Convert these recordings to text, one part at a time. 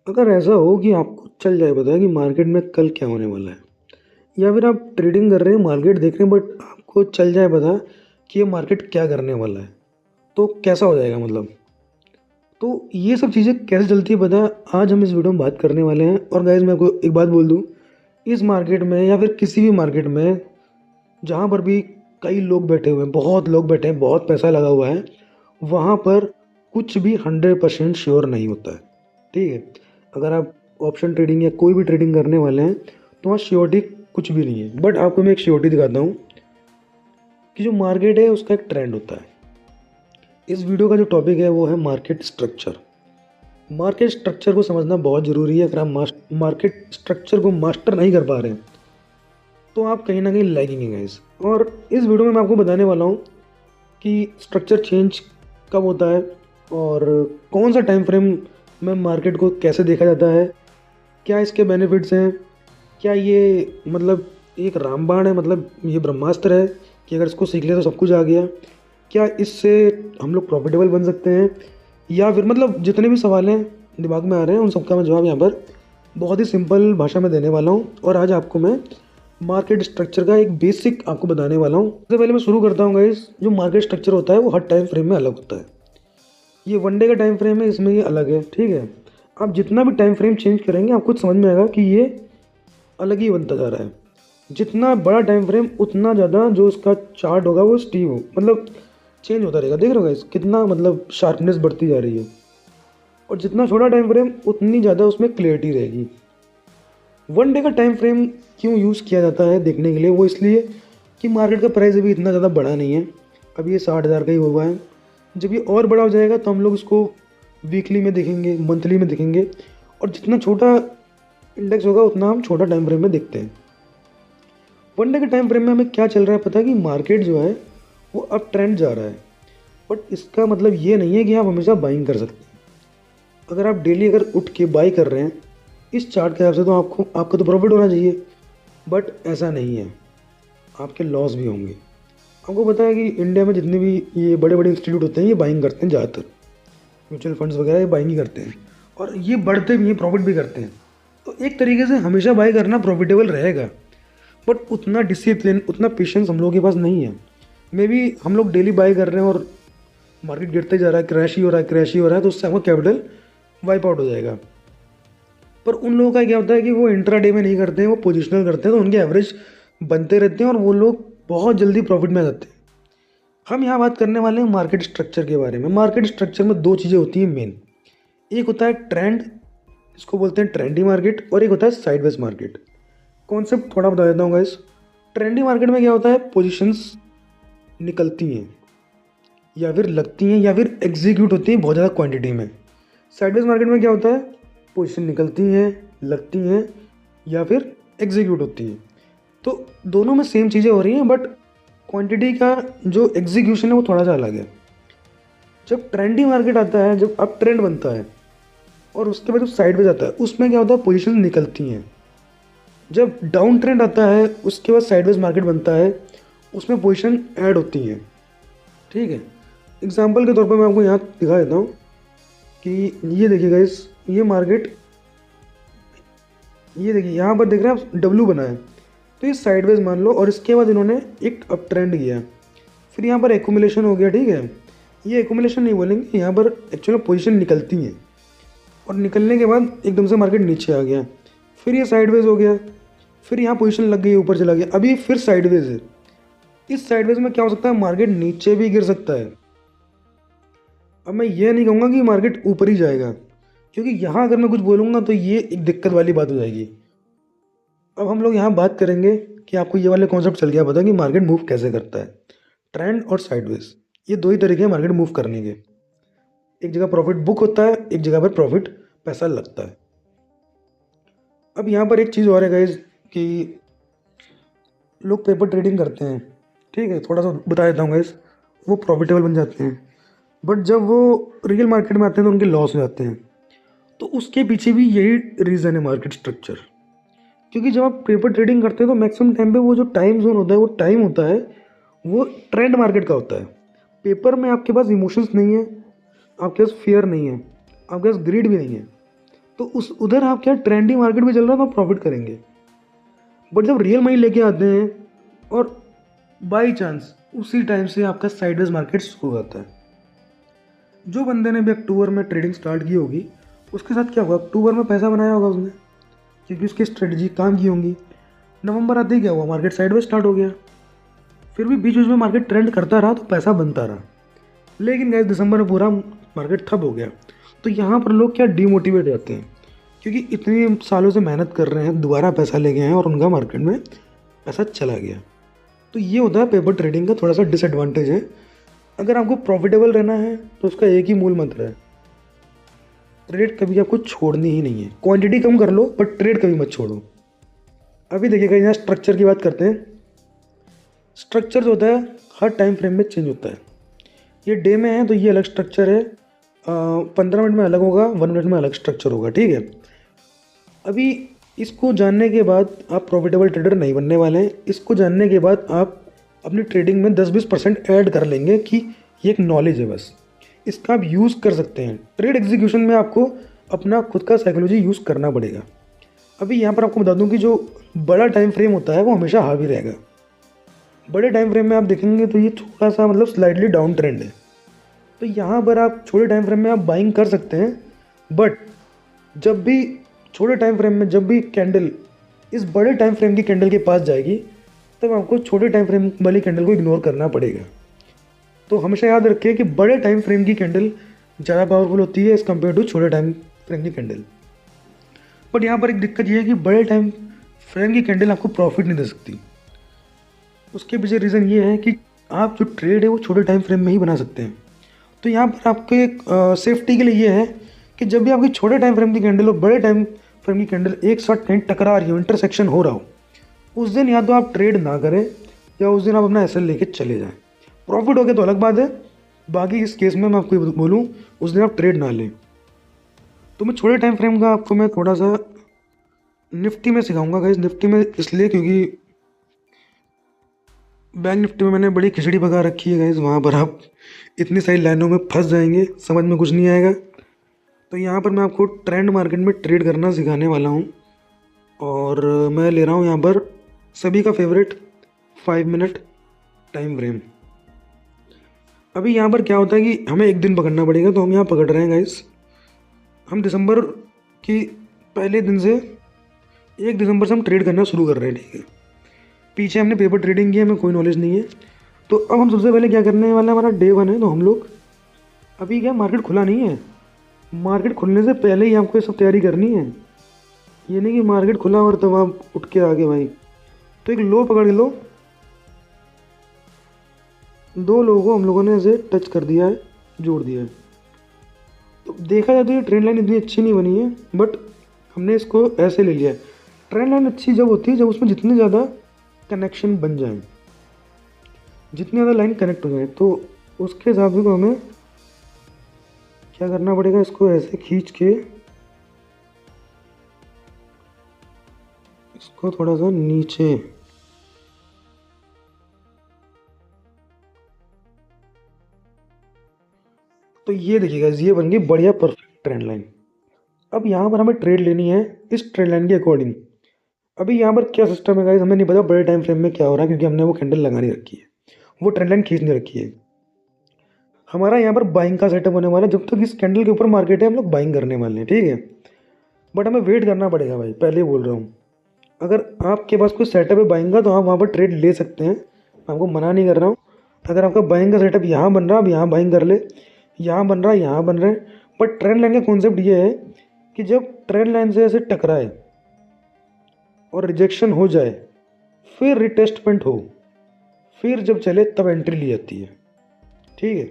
अगर ऐसा हो कि आपको चल जाए पता है कि मार्केट में कल क्या होने वाला है, या फिर आप ट्रेडिंग कर रहे हैं, मार्केट देख रहे हैं, बट आपको चल जाए पता कि ये मार्केट क्या करने वाला है, तो कैसा हो जाएगा मतलब। तो ये सब चीज़ें कैसे चलती है पता है, आज हम इस वीडियो में बात करने वाले हैं। और गाइज मैं आपको एक बात बोल दूँ, इस मार्केट में या फिर किसी भी मार्केट में जहाँ पर भी कई लोग बैठे हुए हैं, बहुत लोग बैठे हैं, बहुत पैसा लगा हुआ है, वहाँ पर कुछ भी 100% श्योर नहीं होता है। ठीक है, अगर आप ऑप्शन ट्रेडिंग या कोई भी ट्रेडिंग करने वाले हैं तो वहाँ श्योरिटी कुछ भी नहीं है। बट आपको मैं एक श्योरिटी दिखाता हूँ कि जो मार्केट है उसका एक ट्रेंड होता है। इस वीडियो का जो टॉपिक है वो है मार्केट स्ट्रक्चर। मार्केट स्ट्रक्चर को समझना बहुत ज़रूरी है। अगर आप मार्केट स्ट्रक्चर को मास्टर नहीं कर पा रहे हैं तो आप कहीं ना कहीं लैगिंग है गाइस। और इस वीडियो में मैं आपको बताने वाला हूँ कि स्ट्रक्चर चेंज कब होता है और कौन सा टाइम फ्रेम में मार्केट को कैसे देखा जाता है, क्या इसके बेनिफिट्स हैं, क्या ये मतलब एक रामबाण है, मतलब ये ब्रह्मास्त्र है कि अगर इसको सीख लिया तो सब कुछ आ गया, क्या इससे हम लोग प्रॉफिटेबल बन सकते हैं, या फिर मतलब जितने भी सवाल हैं दिमाग में आ रहे हैं उन सबका मैं जवाब यहाँ पर बहुत ही सिंपल भाषा में देने वाला हूँ। और आज आपको मैं मार्केट स्ट्रक्चर का एक बेसिक आपको बताने वाला हूँ। सबसे पहले मैं शुरू करता हूँ गाइस, जो मार्केट स्ट्रक्चर होता है वो हर टाइम फ्रेम में अलग होता है। ये वन डे का टाइम फ्रेम है, इसमें ये अलग है। ठीक है, आप जितना भी टाइम फ्रेम चेंज करेंगे आपको समझ में आएगा कि ये अलग ही बनता जा रहा है। जितना बड़ा टाइम फ्रेम उतना ज़्यादा जो उसका चार्ट होगा वो स्टीव हो मतलब चेंज होता रहेगा। देख रहे हो गाइस कितना मतलब शार्पनेस बढ़ती जा रही है। और जितना छोटा टाइम फ्रेम उतनी ज़्यादा उसमें क्लियरिटी रहेगी। वन डे का टाइम फ्रेम क्यों यूज़ किया जाता है देखने के लिए, वो इसलिए कि मार्केट का प्राइस अभी इतना ज़्यादा बड़ा नहीं है। अभी ये 60,000 का ही हुआ है। जब ये और बड़ा हो जाएगा तो हम लोग इसको वीकली में देखेंगे, मंथली में देखेंगे। और जितना छोटा इंडेक्स होगा उतना हम छोटा टाइम फ्रेम में देखते हैं। वन डे के टाइम फ्रेम में हमें क्या चल रहा है पता है कि मार्केट जो है वो अब ट्रेंड जा रहा है। बट इसका मतलब ये नहीं है कि आप हमेशा बाइंग कर सकते हैं। अगर आप डेली अगर उठ के बाई कर रहे हैं इस चार्ट के हिसाब से तो आपका तो प्रॉफिट होना चाहिए। बट ऐसा नहीं है, आपके लॉस भी होंगे। आपको पता है कि इंडिया में जितने भी ये बड़े बड़े इंस्टीट्यूट होते हैं ये बाइंग करते हैं ज़्यादातर। म्यूचुअल फंड्स वगैरह ये बाइंग ही करते हैं और ये बढ़ते भी हैं, प्रॉफिट भी करते हैं। तो एक तरीके से हमेशा बाई करना प्रॉफिटेबल रहेगा। बट उतना डिसिप्लिन, उतना पेशेंस हम लोगों के पास नहीं है। मे बी हम लोग डेली बाई कर रहे हैं और मार्केट गिरते जा रहा है, क्रैश ही हो रहा है, क्रैश ही हो रहा है, तो उससे आपका कैपिटल वाइप आउट हो जाएगा। पर उन लोगों का क्या होता है कि वो इंट्राडे में नहीं करते हैं, वो पोजिशनल करते हैं, तो उनके एवरेज बनते रहते हैं और वो लोग बहुत जल्दी प्रॉफिट में आ जाते हैं। हम यहाँ बात करने वाले हैं मार्केट स्ट्रक्चर के बारे में। मार्केट स्ट्रक्चर में दो चीज़ें होती हैं मेन। एक होता है ट्रेंड, इसको बोलते हैं ट्रेंडी मार्केट, और एक होता है साइडवेज मार्केट। कॉन्सेप्ट थोड़ा बता देता हूँ गाइस। ट्रेंडी मार्केट में क्या होता है, पोजीशंस निकलती हैं या फिर लगती हैं या फिर एग्जीक्यूट होती हैं बहुत ज़्यादा क्वांटिटी में। साइडवेज मार्केट में क्या होता है, पोजीशन निकलती हैं, लगती हैं या फिर एग्जीक्यूट होती हैं। तो दोनों में सेम चीज़ें हो रही हैं, बट क्वांटिटी का जो एग्जीक्यूशन है वो थोड़ा सा अलग है। जब ट्रेंडी मार्केट आता है, जब अप ट्रेंड बनता है और उसके बाद जब साइडवेज आता है उसमें क्या होता है, पोजीशन निकलती हैं। जब डाउन ट्रेंड आता है उसके बाद साइडवेज मार्केट बनता है, उसमें पोजीशन ऐड होती हैं। ठीक है, एग्जांपल के तौर पर मैं आपको यहाँ दिखा देता हूँ कि ये देखिएगा ये मार्केट, ये देखिए यहाँ पर देख रहे हैं आप डब्लू बना है, तो ये साइडवेज मान लो और इसके बाद इन्होंने एक अप ट्रेंड किया, फिर यहाँ पर एक्यूमुलेशन हो गया। ठीक है, ये एक्यूमुलेशन नहीं बोलेंगे, यहाँ पर एक्चुअली पोजीशन निकलती हैं और निकलने के बाद एकदम से मार्केट नीचे आ गया, फिर ये साइडवेज हो गया, फिर यहाँ पोजीशन लग गई, ऊपर चला गया, अभी फिर साइडवेज है। इस साइडवेज में क्या हो सकता है, मार्केट नीचे भी गिर सकता है। अब मैं ये नहीं कहूँगा कि मार्केट ऊपर ही जाएगा, क्योंकि यहाँ अगर मैं कुछ बोलूँगा तो ये एक दिक्कत वाली बात हो जाएगी। अब हम लोग यहाँ बात करेंगे कि आपको ये वाले कॉन्सेप्ट चल गया पता कि मार्केट मूव कैसे करता है। ट्रेंड और साइडवेज, ये दो ही तरीके हैं मार्केट मूव करने के। एक जगह प्रॉफिट बुक होता है, एक जगह पर प्रॉफिट पैसा लगता है। अब यहाँ पर एक चीज़ और है गाइज कि लोग पेपर ट्रेडिंग करते हैं। ठीक है, थोड़ा सा बता देता हूँ गाइज। वो प्रॉफिटेबल बन जाते हैं, बट जब वो रियल मार्केट में आते हैं तो उनके लॉस हो जाते हैं। तो उसके पीछे भी यही रीज़न है, मार्केट स्ट्रक्चर। क्योंकि जब आप पेपर ट्रेडिंग करते हैं तो मैक्सिमम टाइम पे वो जो टाइम जोन होता है, वो टाइम होता है, वो ट्रेंड मार्केट का होता है। पेपर में आपके पास इमोशंस नहीं है, आपके पास फियर नहीं है, आपके पास ग्रीड भी नहीं है। तो उस उधर आप क्या ट्रेंडी मार्केट में चल रहा है तो आप प्रॉफिट करेंगे। बट जब रियल मनी लेके आते हैं और बाई चांस उसी टाइम से आपका साइडवेज मार्केट शुरू हो जाता है। जो बंदे ने भी अक्टूबर में ट्रेडिंग स्टार्ट की होगी उसके साथ क्या होगा, अक्टूबर में पैसा बनाया होगा उसने क्योंकि उसकी स्ट्रेटजी काम की होंगी। नवंबर आते ही क्या हुआ, मार्केट साइडवेज स्टार्ट हो गया। फिर भी बीच बीच में मार्केट ट्रेंड करता रहा तो पैसा बनता रहा। लेकिन गाइस दिसंबर में पूरा मार्केट ठप हो गया। तो यहाँ पर लोग क्या डीमोटिवेट रहते हैं क्योंकि इतने सालों से मेहनत कर रहे हैं, दोबारा पैसा ले गए हैं और उनका मार्केट में पैसा चला गया। तो ये होता है पेपर ट्रेडिंग का थोड़ा सा डिसएडवांटेज है। अगर आपको प्रॉफिटेबल रहना है तो उसका एक ही मूल मंत्र है, ट्रेड कभी आपको छोड़नी ही नहीं है। क्वांटिटी कम कर लो बट ट्रेड कभी मत छोड़ो। अभी देखिएगा यहाँ स्ट्रक्चर की बात करते हैं। स्ट्रक्चर जो होता है हर टाइम फ्रेम में चेंज होता है। ये डे में है तो ये अलग स्ट्रक्चर है, 15 मिनट में अलग होगा, 1 मिनट में अलग स्ट्रक्चर होगा, ठीक है। अभी इसको जानने के बाद आप प्रॉफिटेबल ट्रेडर नहीं बनने वाले हैं। इसको जानने के बाद आप अपनी ट्रेडिंग में 10-20% ऐड कर लेंगे कि ये एक नॉलेज है बस, इसका आप यूज़ कर सकते हैं। ट्रेड एग्जीक्यूशन में आपको अपना खुद का साइकोलॉजी यूज़ करना पड़ेगा। अभी यहाँ पर आपको बता दूँ कि जो बड़ा टाइम फ्रेम होता है वो हमेशा हावी रहेगा। बड़े टाइम फ्रेम में आप देखेंगे तो ये थोड़ा सा मतलब स्लाइडली डाउन ट्रेंड है। तो यहाँ पर आप छोटे टाइम फ्रेम में आप बाइंग कर सकते हैं, बट जब भी छोटे टाइम फ्रेम में जब भी कैंडल इस बड़े टाइम फ्रेम की कैंडल के पास जाएगी तब आपको छोटे टाइम फ्रेम वाली कैंडल को इग्नोर करना पड़ेगा। तो हमेशा याद रखिए कि बड़े टाइम फ्रेम की कैंडल ज़्यादा पावरफुल होती है एज़ कम्पेयर टू छोटे टाइम फ्रेम की कैंडल। बट यहाँ पर एक दिक्कत ये है कि बड़े टाइम फ्रेम की कैंडल आपको प्रॉफिट नहीं दे सकती। उसके पीछे रीज़न ये है कि आप जो ट्रेड है वो छोटे टाइम फ्रेम में ही बना सकते हैं। तो यहाँ पर आपके एक सेफ्टी के लिए ये है कि जब भी आपकी छोटे टाइम फ्रेम की कैंडल और बड़े टाइम फ्रेम की कैंडल एक साथ कहीं टकरा रही हो, इंटरसेक्शन हो रहा हो, उस दिन या तो आप ट्रेड ना करें या उस दिन आप अपना एसएल लेके चले जाएं। प्रॉफिट हो गया तो अलग बात है, बाकी इस केस में मैं आपको ये बोलूँ उस दिन आप ट्रेड ना लें। तो मैं छोटे टाइम फ्रेम का आपको मैं थोड़ा सा निफ्टी में सिखाऊंगा गाइस। निफ्टी में इसलिए क्योंकि बैंक निफ्टी में मैंने बड़ी खिचड़ी पका रखी है गाइस, वहाँ पर आप इतनी सारी लाइनों में फंस जाएंगे, समझ में कुछ नहीं आएगा। तो यहाँ पर मैं आपको ट्रेंड मार्केट में ट्रेड करना सिखाने वाला हूँ और मैं ले रहा हूँ यहाँ पर सभी का फेवरेट 5 मिनट टाइम फ्रेम। अभी यहाँ पर क्या होता है कि हमें एक दिन पकड़ना पड़ेगा, तो हम यहाँ पकड़ रहे हैं गाइस। हम दिसंबर की पहले दिन से 1 दिसंबर से हम ट्रेड करना शुरू कर रहे हैं, ठीक है। पीछे हमने पेपर ट्रेडिंग की है, हमें कोई नॉलेज नहीं है। तो अब हम सबसे पहले क्या करने वाले हैं, हमारा डे 1 है। तो हम लोग अभी क्या मार्केट खुला नहीं है, मार्केट खुलने से पहले ही आपको ये सब तैयारी करनी है। ये नहीं कि मार्केट खुला और तब आप उठ के आगे भाई। तो एक लो पकड़ लो, 2 लोगों को हम लोगों ने ऐसे टच कर दिया है, जोड़ दिया है। तो देखा जाए तो ये ट्रेंड लाइन इतनी अच्छी नहीं बनी है, बट हमने इसको ऐसे ले लिया है। ट्रेंड लाइन अच्छी जब होती है जब उसमें जितने ज़्यादा कनेक्शन बन जाएं, जितनी ज़्यादा लाइन कनेक्ट हो जाए, तो उसके हिसाब से तो हमें क्या करना पड़ेगा, इसको ऐसे खींच के इसको थोड़ा सा नीचे, तो ये देखिएगा ये बन गई बढ़िया परफेक्ट ट्रेंड लाइन। अब यहाँ पर हमें ट्रेड लेनी है इस ट्रेंड लाइन के अकॉर्डिंग। अभी यहाँ पर क्या सिस्टम है गाइस, हमें नहीं पता बड़े टाइम फ्रेम में क्या हो रहा है क्योंकि हमने वो कैंडल लगा नहीं रखी है, वो ट्रेंड लाइन खींच नहीं रखी है। हमारा यहाँ पर बाइंग का सेटअप होने वाला है, जब तक इस कैंडल के ऊपर मार्केट है हम लोग बाइंग करने वाले हैं, ठीक है। बट हमें वेट करना पड़ेगा भाई, पहले ही बोल रहा हूँ। अगर आपके पास कोई सेटअप है बाइंग का तो आप वहाँ पर ट्रेड ले सकते हैं, मैं आपको मना नहीं कर रहा हूँ। अगर आपका बाइंग का सेटअप यहाँ बन रहा है, आप यहाँ बाइंग कर ले, यहाँ बन रहा है, यहाँ बन रहा है। बट ट्रेंड लाइन का कॉन्सेप्ट ये है कि जब ट्रेंड लाइन से ऐसे टकराए और रिजेक्शन हो जाए, फिर रिटेस्टमेंट हो, फिर जब चले तब एंट्री ली जाती है, ठीक है।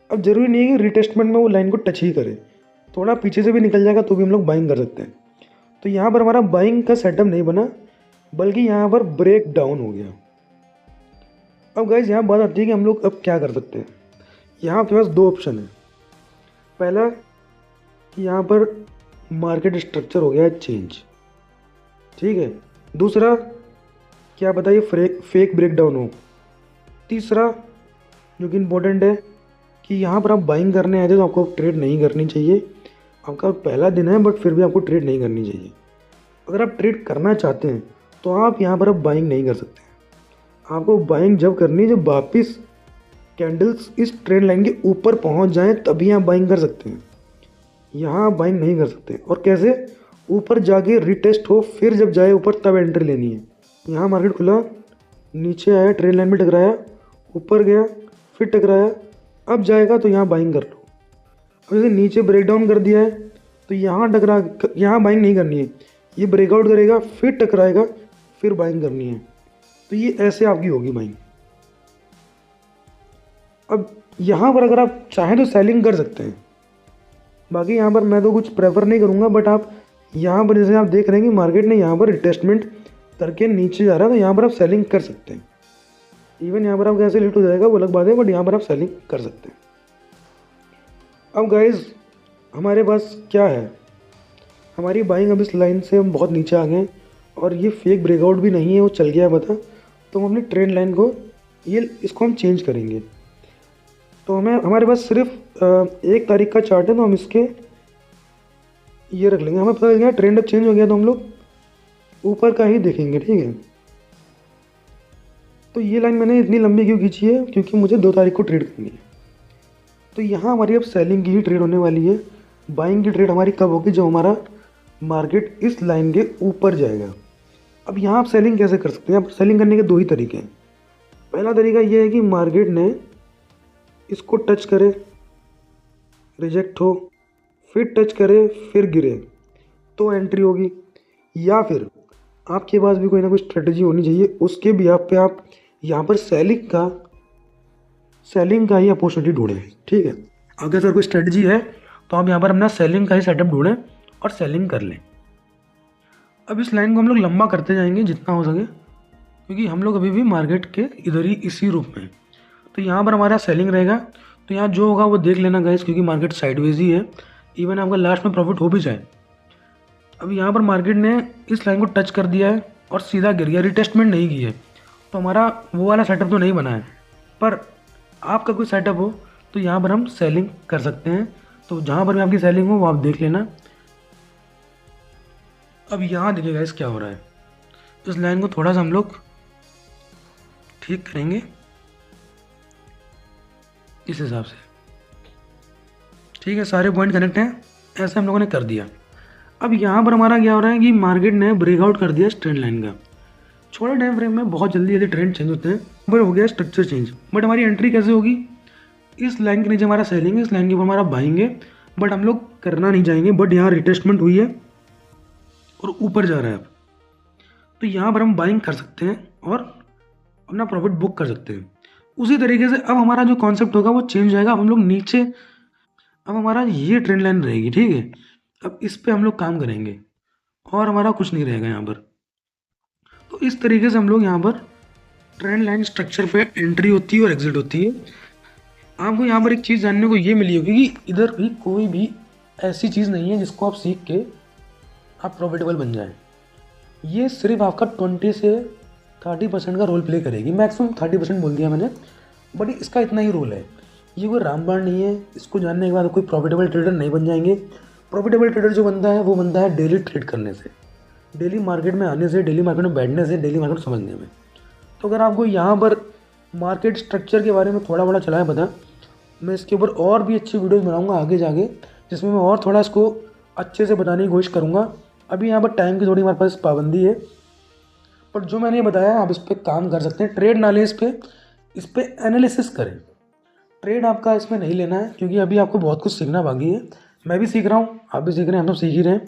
अब ज़रूरी नहीं है कि रिटेस्टमेंट में वो लाइन को टच ही करे, थोड़ा पीछे से भी निकल जाएगा तो भी हम लोग बाइंग कर सकते हैं। तो यहाँ पर हमारा बाइंग का सेटअप नहीं बना, बल्कि यहाँ पर ब्रेक डाउन हो गया। अब गाइस यहाँ बात आती है कि हम लोग अब क्या कर सकते हैं। यहाँ आपके पास 2 ऑप्शन है। पहला कि यहाँ पर मार्केट स्ट्रक्चर हो गया है चेंज, ठीक है। दूसरा क्या पता ये फेक ब्रेक डाउन हो। तीसरा जो कि इम्पोर्टेंट है कि यहाँ पर आप बाइंग करने आए थे तो आपको ट्रेड नहीं करनी चाहिए, आपका पहला दिन है बट फिर भी आपको ट्रेड नहीं करनी चाहिए। अगर आप ट्रेड करना चाहते हैं तो आप यहाँ पर अब बाइंग नहीं कर सकते। आपको बाइंग जब करनी है जब वापस कैंडल्स इस ट्रेंड लाइन के ऊपर पहुँच जाएं तभी आप बाइंग कर सकते हैं। यहाँ आप बाइंग नहीं कर सकते। और कैसे? ऊपर जाके रिटेस्ट हो फिर जब जाए ऊपर तब एंट्री लेनी है। यहाँ मार्केट खुला, नीचे आया, ट्रेंड लाइन में टकराया, ऊपर गया, फिर टकराया, अब जाएगा तो यहाँ बाइंग कर लो। अब जैसे नीचे ब्रेक डाउन कर दिया है तो यहाँ बाइंग नहीं करनी है। ये ब्रेकआउट करेगा, फिर टकराएगा, फिर बाइंग करनी है। तो ये ऐसे आपकी होगी बाइंग। अब यहाँ पर अगर आप चाहें तो सेलिंग कर सकते हैं। बाकी यहाँ पर मैं तो कुछ प्रेफर नहीं करूँगा, बट आप यहाँ पर जैसे आप देख रहे हैं कि मार्केट ने यहाँ पर रिटेस्टमेंट करके नीचे जा रहा है तो यहाँ पर आप सेलिंग कर सकते हैं। इवन यहाँ पर आप कैसे लिफ्ट हो जाएगा वो अलग बात है, बट यहाँ पर आप सेलिंग कर सकते हैं। अब गाइज हमारे पास क्या है, हमारी बाइंग अब इस लाइन से हम बहुत नीचे आ गए और ये फेक ब्रेकआउट भी नहीं है, वो चल गया है पता। तो हम अपनी ट्रेंड लाइन को इसको हम चेंज करेंगे। तो हमारे पास सिर्फ 1 तारीख का चार्ट है तो हम इसके ये रख लेंगे। हमें पता लग गया ट्रेंड अब चेंज हो गया तो हम लोग ऊपर का ही देखेंगे, ठीक है। तो ये लाइन मैंने इतनी लंबी क्यों खींची है, क्योंकि मुझे 2 तारीख को ट्रेड करनी है। तो यहाँ हमारी अब सेलिंग की ही ट्रेड होने वाली है। बाइंग की ट्रेड हमारी कब होगी, जब हमारा मार्केट इस लाइन के ऊपर जाएगा। अब यहाँ आप सेलिंग कैसे कर सकते हैं? आप सेलिंग करने के 2 ही तरीके हैं। पहला तरीका ये है कि मार्केट ने इसको टच करे, रिजेक्ट हो, फिर टच करे, फिर गिरे तो एंट्री होगी। या फिर आपके पास भी कोई ना कोई स्ट्रेटजी होनी चाहिए, उसके भी पे आप यहाँ पर सेलिंग का ही अपॉर्चुनिटी ढूंढें, ठीक है। अगर सर कोई स्ट्रेटजी है तो आप यहाँ पर अपना सेलिंग का ही सेटअप ढूंढें और सेलिंग कर लें। अब इस लाइन को हम लोग लंबा करते जाएंगे जितना हो सके, क्योंकि हम लोग अभी भी मार्केट के इधर ही इसी रूप में। तो यहाँ पर हमारा सेलिंग रहेगा। तो यहाँ जो होगा वो देख लेना गाइस, क्योंकि मार्केट साइडवेज ही है। इवन आपका लास्ट में प्रॉफिट हो भी जाए। अब यहाँ पर मार्केट ने इस लाइन को टच कर दिया है और सीधा गिर गया, रिटेस्टमेंट नहीं की है। तो हमारा वो वाला सेटअप तो नहीं बना है, पर आपका कोई सेटअप हो तो यहाँ पर हम सेलिंग कर सकते हैं। तो जहाँ पर भी आपकी सेलिंग हो वो आप देख लेना। अब यहाँ देखिए गाइस क्या हो रहा है, इस लाइन को थोड़ा सा हम लोग ठीक करेंगे इस हिसाब से, ठीक है। सारे पॉइंट कनेक्ट हैं, ऐसे हम लोगों ने कर दिया। अब यहाँ पर हमारा क्या हो रहा है कि मार्केट ने ब्रेकआउट कर दिया ट्रेंड लाइन का। छोटे टाइम फ्रेम में बहुत जल्दी जल्दी ट्रेंड चेंज होते हैं, पर हो गया स्ट्रक्चर चेंज। बट हमारी एंट्री कैसे होगी? इस लाइन के नीचे हमारा सेलिंग है, इस लाइन के ऊपर हमारा बाइंग है, बट हम लोग करना नहीं चाहेंगे। बट यहाँ रिटेस्टमेंट हुई है और ऊपर जा रहा है अब, तो यहाँ पर हम बाइंग कर सकते हैं और अपना प्रॉफिट बुक कर सकते हैं। उसी तरीके से अब हमारा जो कॉन्सेप्ट होगा वो चेंज जाएगा। अब हम लोग नीचे, अब हमारा ये ट्रेंड लाइन रहेगी, ठीक है। अब इस पे हम लोग काम करेंगे और हमारा कुछ नहीं रहेगा यहाँ पर। तो इस तरीके से हम लोग यहाँ पर ट्रेंड लाइन स्ट्रक्चर पे एंट्री होती है और एग्जिट होती है। आपको यहाँ पर एक चीज़ जानने को ये मिली होगी कि इधर भी कोई भी ऐसी चीज़ नहीं है जिसको आप सीख के आप प्रॉफिटेबल बन जाएं। ये सिर्फ आपका 20 से 30% का रोल प्ले करेगी, मैक्सिमम 30% बोल दिया मैंने, बट इसका इतना ही रोल है। ये कोई रामबाण नहीं है। इसको जानने के बाद कोई प्रॉफिटेबल ट्रेडर नहीं बन जाएंगे। प्रॉफिटेबल ट्रेडर जो बनता है वो बनता है डेली ट्रेड करने से, डेली मार्केट में आने से, डेली मार्केट में बैठने से, डेली मार्केट समझने में। तो अगर आपको यहाँ पर मार्केट स्ट्रक्चर के बारे में थोड़ा बड़ा चला है पता, मैं इसके ऊपर और भी अच्छी वीडियोस बनाऊंगा आगे जाके, जिसमें मैं और थोड़ा इसको अच्छे से बताने की कोशिश करूँगा। अभी यहाँ पर टाइम की थोड़ी हमारे पास पाबंदी है, पर जो मैंने ये बताया आप इस पर काम कर सकते हैं। ट्रेड ना लें, इस पर एनालिसिस करें। ट्रेड आपका इसमें नहीं लेना है, क्योंकि अभी आपको बहुत कुछ सीखना बाकी है। मैं भी सीख रहा हूँ, आप भी सीख रहे हैं, हम सब सीख ही रहे हैं।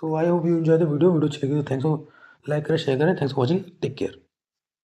So I hope you enjoy the video अच्छी लगी तो थैंक्स फॉर लाइक करें, शेयर करें। Thanks for watching, take care.